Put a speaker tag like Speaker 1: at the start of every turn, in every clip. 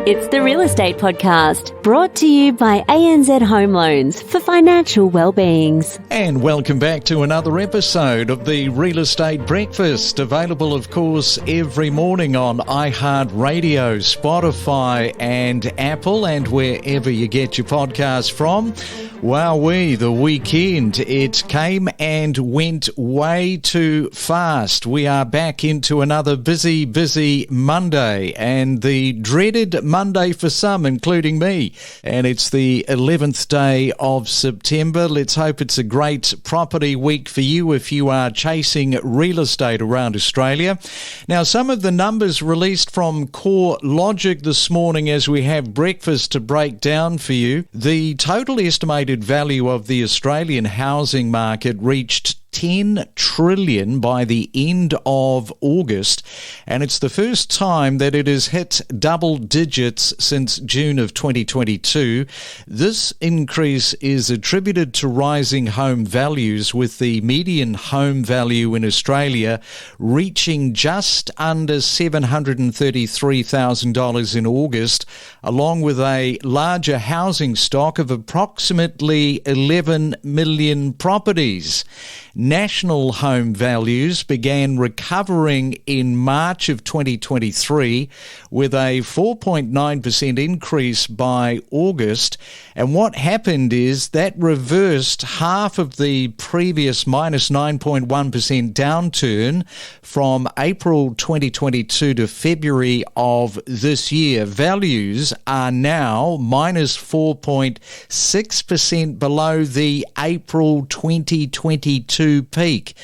Speaker 1: It's the Real Estate Podcast, brought to you by ANZ Home Loans for financial well-beings.
Speaker 2: And welcome back to another episode of the Real Estate Breakfast, available, of course, every morning on iHeartRadio, Spotify and Apple, and wherever you get your podcasts from. Wowee, the weekend, it came and went way too fast. We are back into another busy Monday, and the dreaded Monday for some, including me. And it's the 11th day of September. Let's hope it's a great property week for you if you are chasing real estate around Australia. Now, some of the numbers released from Core Logic this morning as we have breakfast to break down for you. The total estimated value of the Australian housing market reached 10 trillion by the end of August, and it's the first time that it has hit double digits since June of 2022. This increase is attributed to rising home values, with the median home value in Australia reaching just under $733,000 in August, along with a larger housing stock of approximately 11 million properties. National home values began recovering in March of 2023 with a 4.9% increase by August. And what happened is that reversed half of the previous minus 9.1% downturn from April 2022 to February of this year. Values are now minus 4.6% below the April 2022 peak.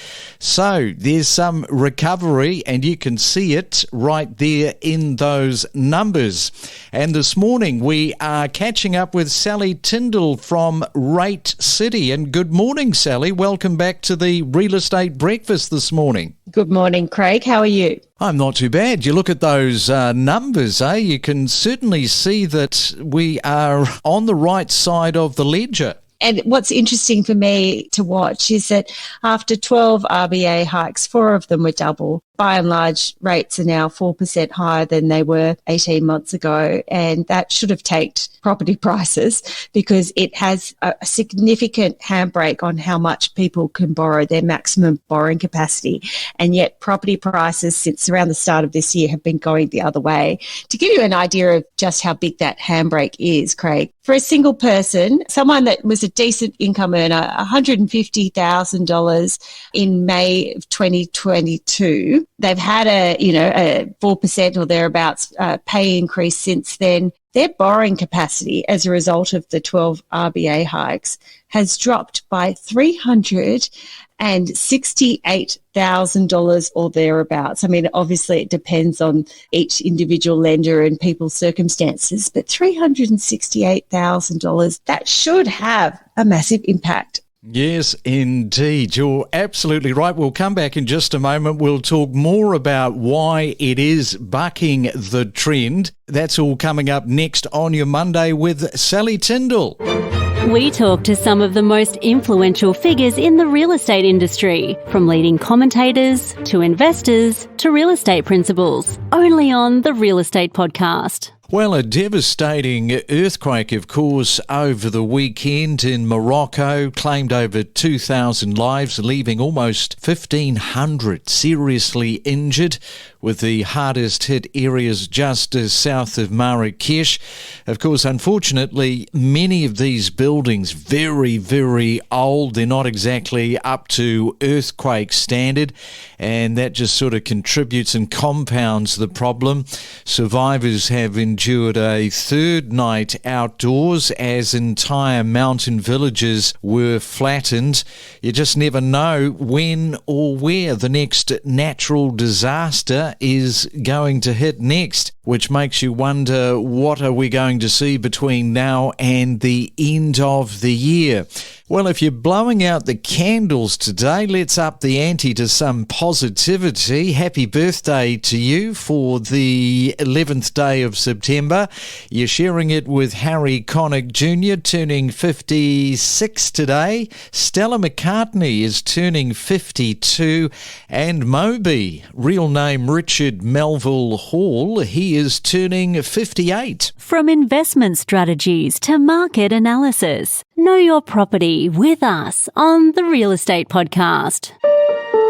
Speaker 2: So there's some recovery, and you can see it right there in those numbers. And this morning we are catching up with Sally Tindall from RateCity. And good morning, Sally. Welcome back to the Real Estate Breakfast this morning.
Speaker 3: Good morning, Craig. How are you?
Speaker 2: I'm not too bad. You look at those numbers, eh? You can certainly see that we are on the right side of the ledger.
Speaker 3: And what's interesting for me to watch is that after 12 RBA hikes, 4 of them were double. By and large, rates are now 4% higher than they were 18 months ago. And that should have taken property prices, because it has a significant handbrake on how much people can borrow, their maximum borrowing capacity. And yet property prices since around the start of this year have been going the other way. To give you an idea of just how big that handbrake is, Craig, for a single person, someone that was a decent income earner, $150,000 in May of 2022, they've had a 4% or thereabouts pay increase since then. Their borrowing capacity as a result of the 12 RBA hikes has dropped by $368,000 or thereabouts. I mean, obviously it depends on each individual lender and people's circumstances, but $368,000, that should have a massive impact.
Speaker 2: Yes, indeed. You're absolutely right. We'll come back in just a moment. We'll talk more about why it is bucking the trend. That's all coming up next on your Monday with Sally Tindall.
Speaker 1: We talk to some of the most influential figures in the real estate industry, from leading commentators to investors to real estate principals, only on the Real Estate Podcast.
Speaker 2: Well, a devastating earthquake, of course, over the weekend in Morocco claimed over 2,000 lives, leaving almost 1,500 seriously injured, with the hardest hit areas just south of Marrakesh. Of course, unfortunately, many of these buildings very, very old. They're not exactly up to earthquake standard, and that just sort of contributes and compounds the problem. Survivors have endured a third night outdoors as entire mountain villages were flattened. You just never know when or where the next natural disaster is going to hit next, which makes you wonder, what are we going to see between now and the end of the year? Well, if you're blowing out the candles today, let's up the ante to some positivity. Happy birthday to you for the 11th day of September. You're sharing it with Harry Connick Jr., turning 56 today. Stella McCartney is turning 52. And Moby, real name Richard Melville Hall, he Sally is turning 58.
Speaker 1: From investment strategies to market analysis, know your property with us on the Real Estate Podcast.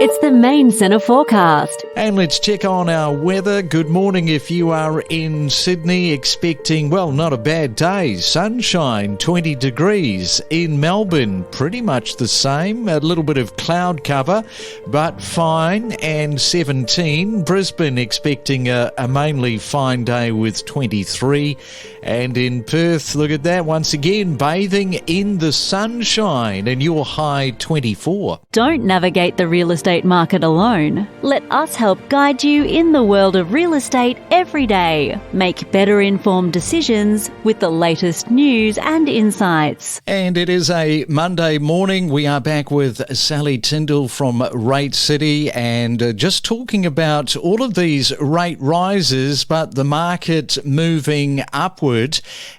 Speaker 1: It's the Main Centre forecast.
Speaker 2: And let's check on our weather. Good morning if you are in Sydney, expecting, well, not a bad day. Sunshine, 20 degrees. In Melbourne, pretty much the same. A little bit of cloud cover, but fine, and 17. Brisbane expecting a mainly fine day with 23. And in Perth, look at that, once again, bathing in the sunshine, and your high 24.
Speaker 1: Don't navigate the real estate market alone. Let us help guide you in the world of real estate every day. Make better informed decisions with the latest news and insights.
Speaker 2: And it is a Monday morning. We are back with Sally Tindall from RateCity, and just talking about all of these rate rises, but the market moving upward.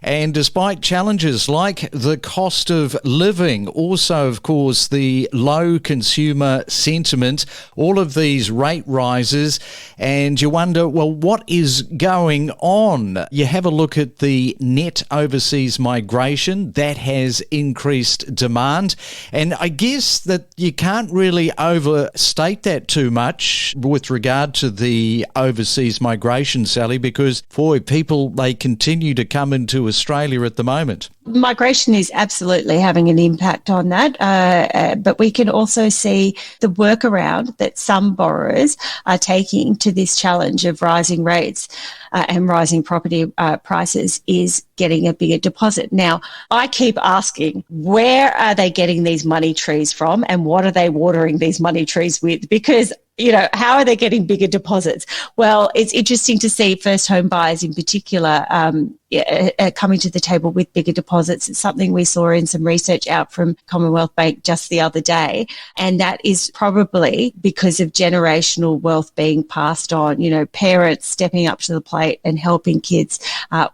Speaker 2: And despite challenges like the cost of living, also, of course, the low consumer sentiment, all of these rate rises, and you wonder, well, what is going on? You have a look at the net overseas migration. That has increased demand. And I guess that you can't really overstate that too much with regard to the overseas migration, Sally, because, boy, people, they continue to come into Australia at the moment.
Speaker 3: Migration is absolutely having an impact on that, but we can also see the workaround that some borrowers are taking to this challenge of rising rates and rising property prices is getting a bigger deposit. Now, I keep asking, where are they getting these money trees from, and what are they watering these money trees with? Because how are they getting bigger deposits? Well, it's interesting to see first home buyers in particular coming to the table with bigger deposits. It's something we saw in some research out from Commonwealth Bank just the other day. And that is probably because of generational wealth being passed on, parents stepping up to the plate and helping kids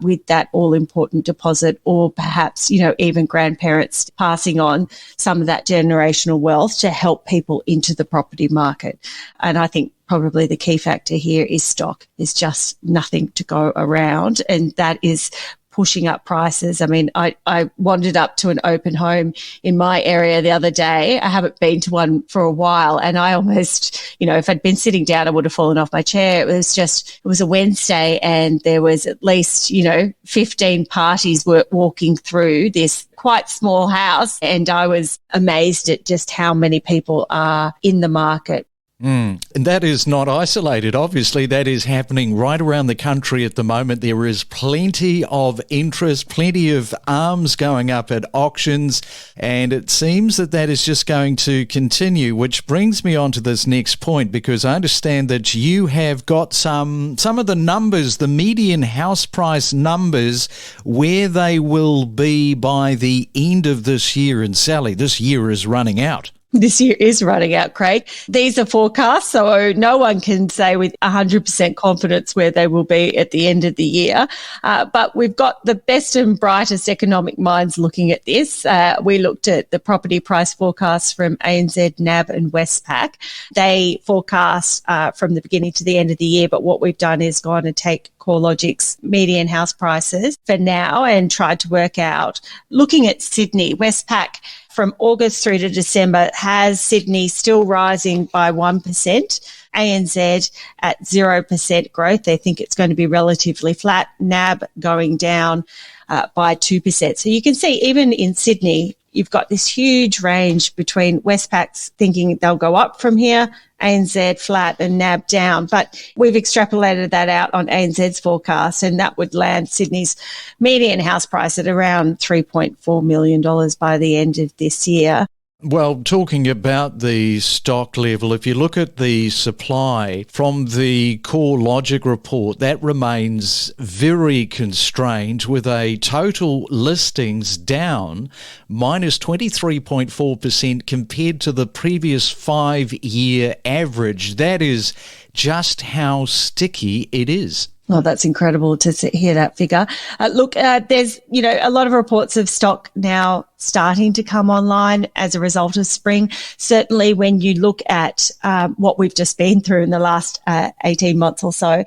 Speaker 3: with that all-important deposit, or perhaps, even grandparents passing on some of that generational wealth to help people into the property market. And I think probably the key factor here is stock. There's just nothing to go around, and that is pushing up prices. I mean, I wandered up to an open home in my area the other day. I haven't been to one for a while, and I almost, if I'd been sitting down, I would have fallen off my chair. It was a Wednesday, and there was at least, 15 parties were walking through this quite small house, and I was amazed at just how many people are in the market.
Speaker 2: And that is not isolated. Obviously, that is happening right around the country at the moment. There is plenty of interest, plenty of arms going up at auctions, and it seems that is just going to continue, which brings me on to this next point, because I understand that you have got some of the numbers, the median house price numbers, where they will be by the end of this year. And Sally, this year is running out.
Speaker 3: This year is running out, Craig. These are forecasts, so no one can say with 100% confidence where they will be at the end of the year. But we've got the best and brightest economic minds looking at this. We looked at the property price forecasts from ANZ, NAB and Westpac. They forecast from the beginning to the end of the year, but what we've done is gone and take CoreLogic's median house prices for now and tried to work out, looking at Sydney, Westpac from August through to December has Sydney still rising by 1%, ANZ at 0% growth. They think it's going to be relatively flat, NAB going down by 2%. So you can see even in Sydney, you've got this huge range between Westpac's thinking they'll go up from here, ANZ flat and NAB down. But we've extrapolated that out on ANZ's forecast, and that would land Sydney's median house price at around $3.4 million by the end of this year.
Speaker 2: Well, talking about the stock level, if you look at the supply from the CoreLogic report, that remains very constrained, with a total listings down minus 23.4% compared to the previous 5-year average. That is just how sticky it is.
Speaker 3: Oh, that's incredible to hear that figure. There's, a lot of reports of stock now starting to come online as a result of spring. Certainly when you look at what we've just been through in the last 18 months or so,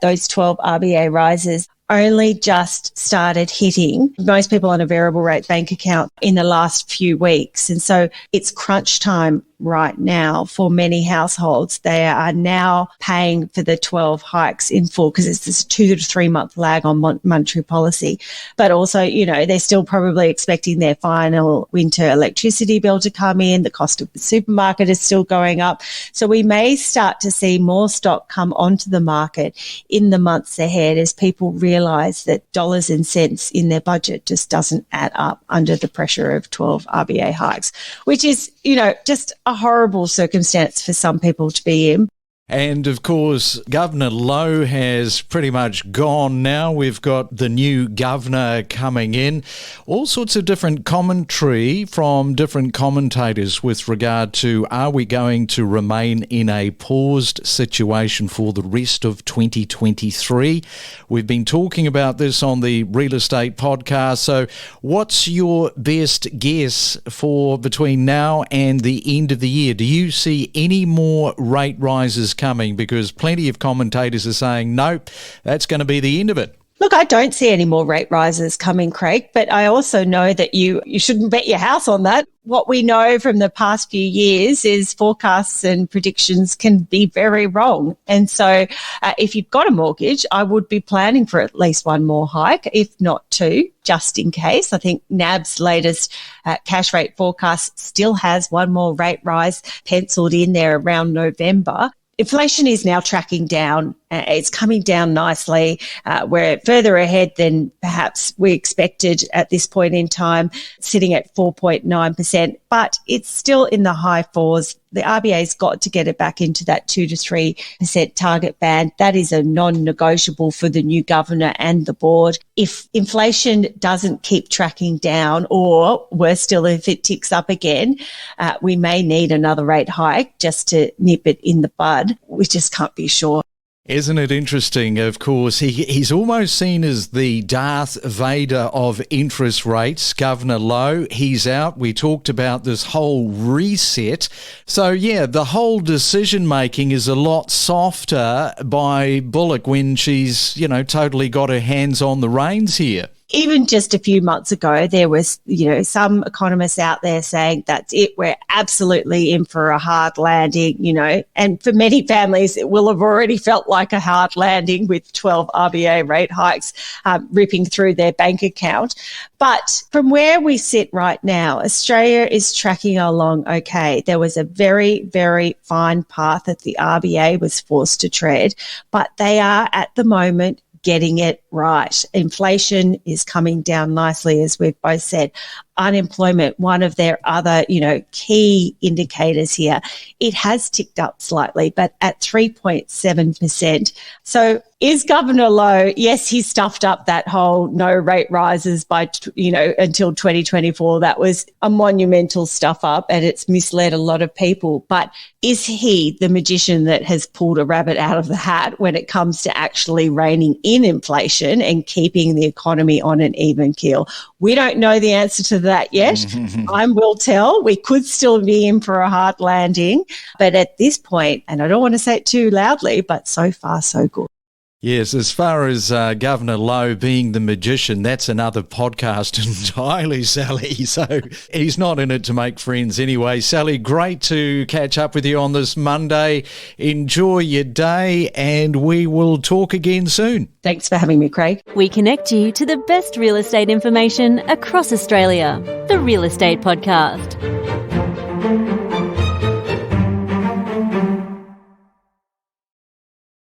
Speaker 3: those 12 RBA rises only just started hitting most people on a variable rate bank account in the last few weeks. And so it's crunch time right now for many households. They are now paying for the 12 hikes in full because it's this 2 to 3 month lag on monetary policy. But also, they're still probably expecting their final winter electricity bill to come in. The cost of the supermarket is still going up. So we may start to see more stock come onto the market in the months ahead as people realise that dollars and cents in their budget just doesn't add up under the pressure of 12 RBA hikes, which is, just a horrible circumstance for some people to be in.
Speaker 2: And of course, Governor Lowe has pretty much gone now. We've got the new governor coming in. All sorts of different commentary from different commentators with regard to, are we going to remain in a paused situation for the rest of 2023? We've been talking about this on the Real Estate Podcast. So what's your best guess for between now and the end of the year? Do you see any more rate rises coming? Because plenty of commentators are saying, nope, that's going to be the end of it.
Speaker 3: Look, I don't see any more rate rises coming, Craig, but I also know that you shouldn't bet your house on that. What we know from the past few years is forecasts and predictions can be very wrong. And so if you've got a mortgage, I would be planning for at least one more hike, if not two, just in case. I think NAB's latest cash rate forecast still has one more rate rise penciled in there around November. Inflation is now tracking down. It's coming down nicely. We're further ahead than perhaps we expected at this point in time, sitting at 4.9%, but it's still in the high fours. The RBA's got to get it back into that 2 to 3% target band. That is a non-negotiable for the new governor and the board. If inflation doesn't keep tracking down, or worse still, if it ticks up again, we may need another rate hike just to nip it in the bud. We just can't be sure.
Speaker 2: Isn't it interesting? Of course, he's almost seen as the Darth Vader of interest rates, Governor Lowe. He's out. We talked about this whole reset. So, yeah, the whole decision-making is a lot softer by Bullock when she's, totally got her hands on the reins here.
Speaker 3: Even just a few months ago, there was, some economists out there saying that's it. We're absolutely in for a hard landing, and for many families, it will have already felt like a hard landing with 12 RBA rate hikes ripping through their bank account. But from where we sit right now, Australia is tracking along okay. There was a very, very fine path that the RBA was forced to tread, but they are at the moment getting it right. Inflation is coming down nicely, as we've both said. Unemployment, one of their other, key indicators here, it has ticked up slightly, but at 3.7%. So is Governor Lowe, yes, he stuffed up that whole no rate rises by, until 2024. That was a monumental stuff up and it's misled a lot of people. But is he the magician that has pulled a rabbit out of the hat when it comes to actually reining in inflation and keeping the economy on an even keel? We don't know the answer to that yet. Time will tell. We could still be in for a hard landing. But at this point, and I don't want to say it too loudly, but so far so good.
Speaker 2: Yes, as far as Governor Lowe being the magician, that's another podcast entirely, Sally. So he's not in it to make friends anyway. Sally, great to catch up with you on this Monday. Enjoy your day and we will talk again soon.
Speaker 3: Thanks for having me, Craig.
Speaker 1: We connect you to the best real estate information across Australia. The Real Estate Podcast.